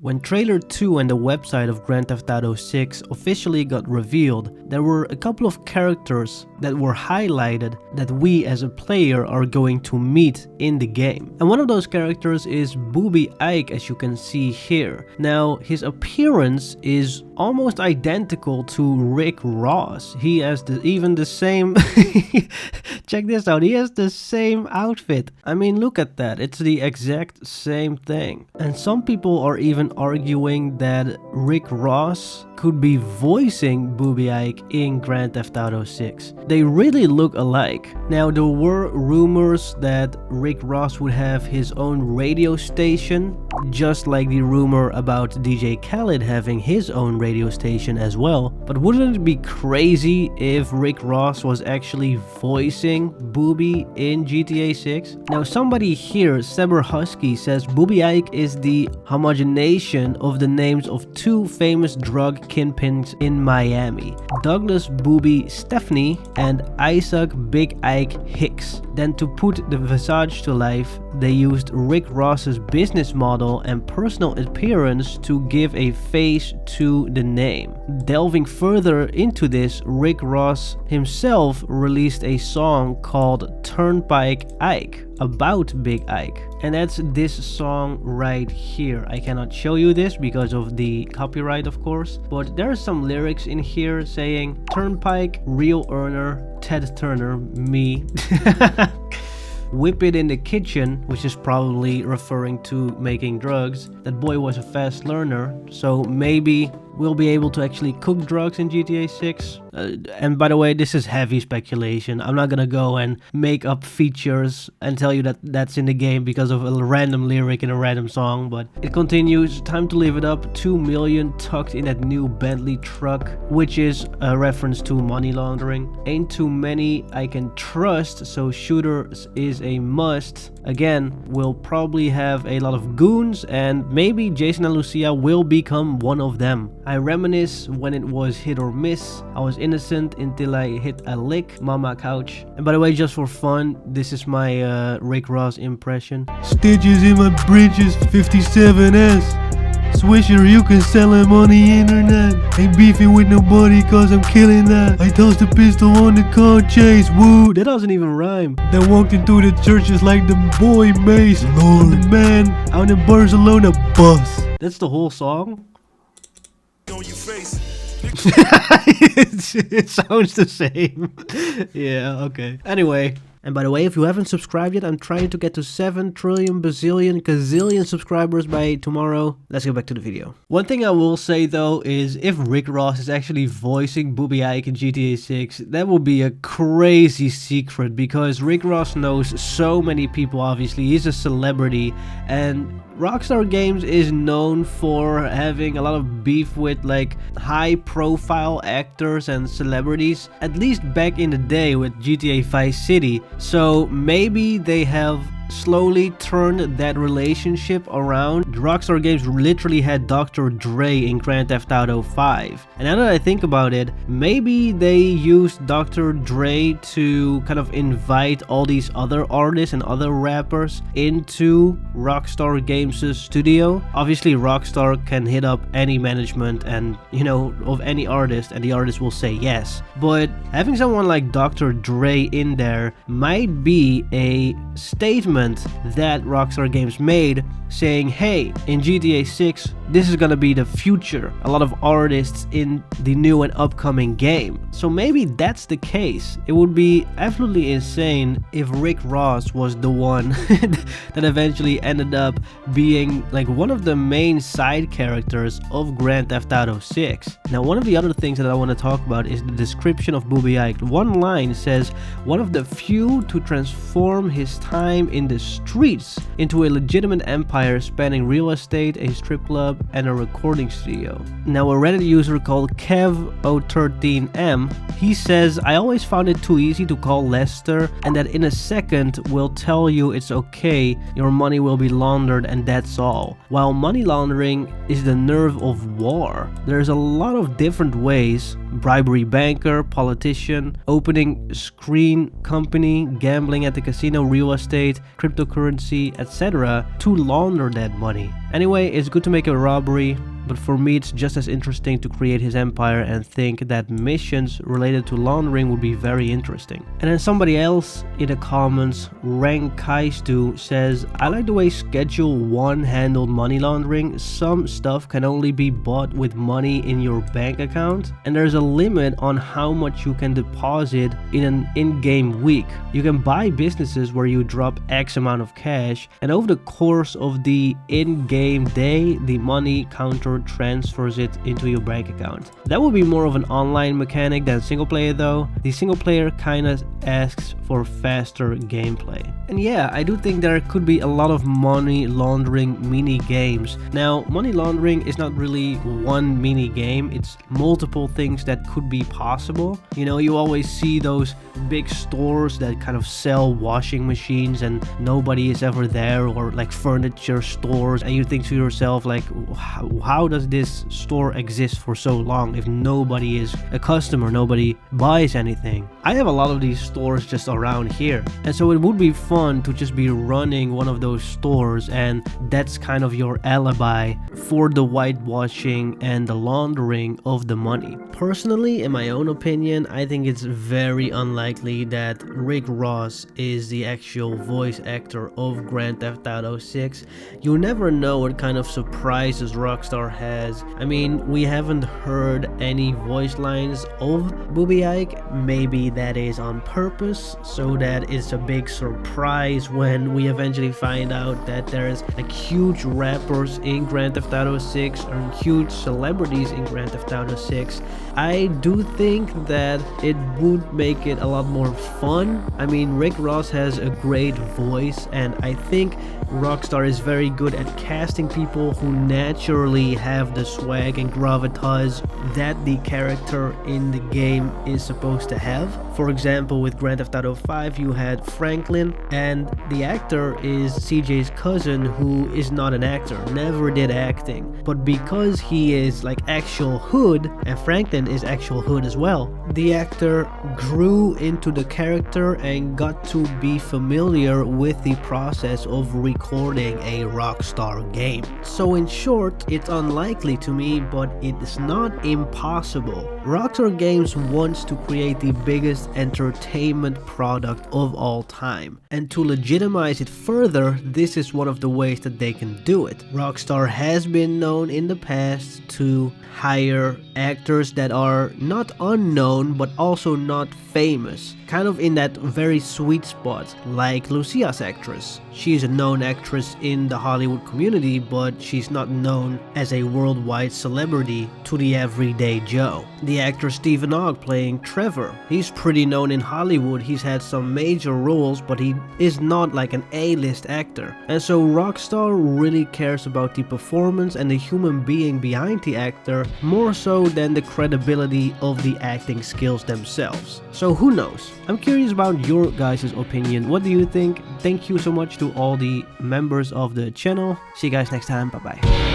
When Trailer 2 and the website of Grand Theft Auto 6 officially got revealed, there were a couple of characters that were highlighted that we as a player are going to meet in the game. And one of those characters is Booby Ike, as you can see here. Now, his appearance is almost identical to Rick Ross. He has even the same... Check this out, he has the same outfit. I mean, look at that, it's the exact same thing. And some people are even arguing that Rick Ross could be voicing Booby Ike in Grand Theft Auto 6. They really look alike. Now, there were rumors that Rick Ross would have his own radio station, just like the rumor about DJ Khaled having his own radio station as well. But wouldn't it be crazy if Rick Ross was actually voicing Booby in GTA 6? Now, somebody here, Saber Husky, says Booby Ike is the homogenation of the names of two famous drug kingpins in Miami, Douglas Booby Stepney and Isaac Big Ike Hicks. Then to put the visage to life, they used Rick Ross's business model and personal appearance to give a face to the name. Delving further into this, Rick Ross himself released a song called Turnpike Ike about Big Ike, and that's this song right here. I cannot show you this because of the copyright, of course, but there are some lyrics in here saying Turnpike, real earner, Ted Turner, me. Whip it in the kitchen, which is probably referring to making drugs. That boy was a fast learner, so maybe we'll be able to actually cook drugs in GTA 6. And by the way, this is heavy speculation. I'm not gonna go and make up features and tell you that that's in the game because of a random lyric in a random song, but it continues. Time to live it up. 2 million tucked in that new Bentley truck, which is a reference to money laundering. Ain't too many I can trust, so shooters is a must. Again, we'll probably have a lot of goons, and maybe Jason and Lucia will become one of them. I reminisce when it was hit or miss. I was innocent until I hit a lick, mama couch. And by the way, just for fun, this is my Rick Ross impression. Stitches in my bridges, 57S. Swisher, you can sell him on the internet. Ain't beefing with nobody cause I'm killing that. I tossed a pistol on the car chase, woo. That doesn't even rhyme. Then walked into the churches like the boy Mace. Lord, the man out in Barcelona bus. That's the whole song? On your face. It sounds the same. Yeah, okay. Anyway. And by the way, if you haven't subscribed yet, I'm trying to get to 7 trillion bazillion gazillion subscribers by tomorrow. Let's get back to the video. One thing I will say though is if Rick Ross is actually voicing Booby Ike in GTA 6, that will be a crazy secret because Rick Ross knows so many people, obviously. He's a celebrity, and Rockstar Games is known for having a lot of beef with like high profile actors and celebrities, at least back in the day with GTA Vice City. So maybe they have slowly turned that relationship around. Rockstar Games literally had Dr. Dre in Grand Theft Auto 5. And now that I think about it, maybe they used Dr. Dre to kind of invite all these other artists and other rappers into Rockstar Games' studio. Obviously, Rockstar can hit up any management and, you know, of any artist, and the artist will say yes. But having someone like Dr. Dre in there might be a statement that Rockstar Games made, saying, hey, in GTA 6, this is gonna be the future. A lot of artists in the new and upcoming game. So maybe that's the case. It would be absolutely insane if Rick Ross was the one that eventually ended up being like one of the main side characters of Grand Theft Auto 6. Now, one of the other things that I want to talk about is the description of Booby Ike. One line says, one of the few to transform his time in the streets into a legitimate empire spanning real estate, a strip club, and a recording studio. Now, a Reddit user called Kev013M, he says, I always found it too easy to call Lester, and that in a second will tell you it's okay, your money will be laundered, and that's all. While money laundering is the nerve of war, there's a lot of different ways bribery banker, politician, opening screen company, gambling at the casino, real estate, cryptocurrency, etc. to launder that money. Anyway, it's good to make a robbery, but for me it's just as interesting to create his empire and think that missions related to laundering would be very interesting. And then somebody else in the comments, Rankaistu, says, I like the way Schedule 1 handled money laundering. Some stuff can only be bought with money in your bank account, and there's a limit on how much you can deposit in an in-game week. You can buy businesses where you drop X amount of cash, and over the course of the in-game day, the money counter transfers it into your bank account. That would be more of an online mechanic than single player though. The single player kinda asks for faster gameplay. And yeah, I do think there could be a lot of money laundering mini games. Now, money laundering is not really one mini game, it's multiple things that could be possible. You know, you always see those big stores that kind of sell washing machines and nobody is ever there, or like furniture stores, and you think to yourself like, how does this store exist for so long if nobody is a customer, nobody buys anything? I have a lot of these stores just around here, and so it would be fun to just be running one of those stores, and that's kind of your alibi for the whitewashing and the laundering of the money. Personally, in my own opinion, I think it's very unlikely that Rick Ross is the actual voice actor of Grand Theft Auto 6. You never know what kind of surprises Rockstar has. I mean, we haven't heard any voice lines of Booby Ike. Maybe that is on purpose, so that it's a big surprise when we eventually find out that there's like huge rappers in Grand Theft Auto 6 or huge celebrities in Grand Theft Auto 6. I do think that it would make it a lot more fun. I mean, Rick Ross has a great voice, and I think Rockstar is very good at casting people who naturally have the swag and gravitas that the character in the game is supposed to have. For example, with Grand Theft Auto 5 you had Franklin, and the actor is CJ's cousin, who is not an actor, never did acting, but because he is like actual hood, and Franklin is actual hood as well, the actor grew into the character and got to be familiar with the process of recording a Rockstar game. So in short, it's unlikely to me, but it is not impossible. Rockstar Games wants to create the biggest entertainment product of all time, and to legitimize it further, this is one of the ways that they can do it. Rockstar has been known in the past to hire actors that are not unknown but also not famous, kind of in that very sweet spot, like Lucia's actress. She's a known actress in the Hollywood community, but she's not known as a worldwide celebrity to the everyday Joe. The actor Stephen Ogg playing Trevor, he's pretty known in Hollywood, he's had some major roles, but he is not like an A-list actor. And so Rockstar really cares about the performance and the human being behind the actor more so than the credibility of the acting skills themselves. So who knows? I'm curious about your guys' opinion. What do you think? Thank you so much to all the members of the channel. See you guys next time. Bye bye.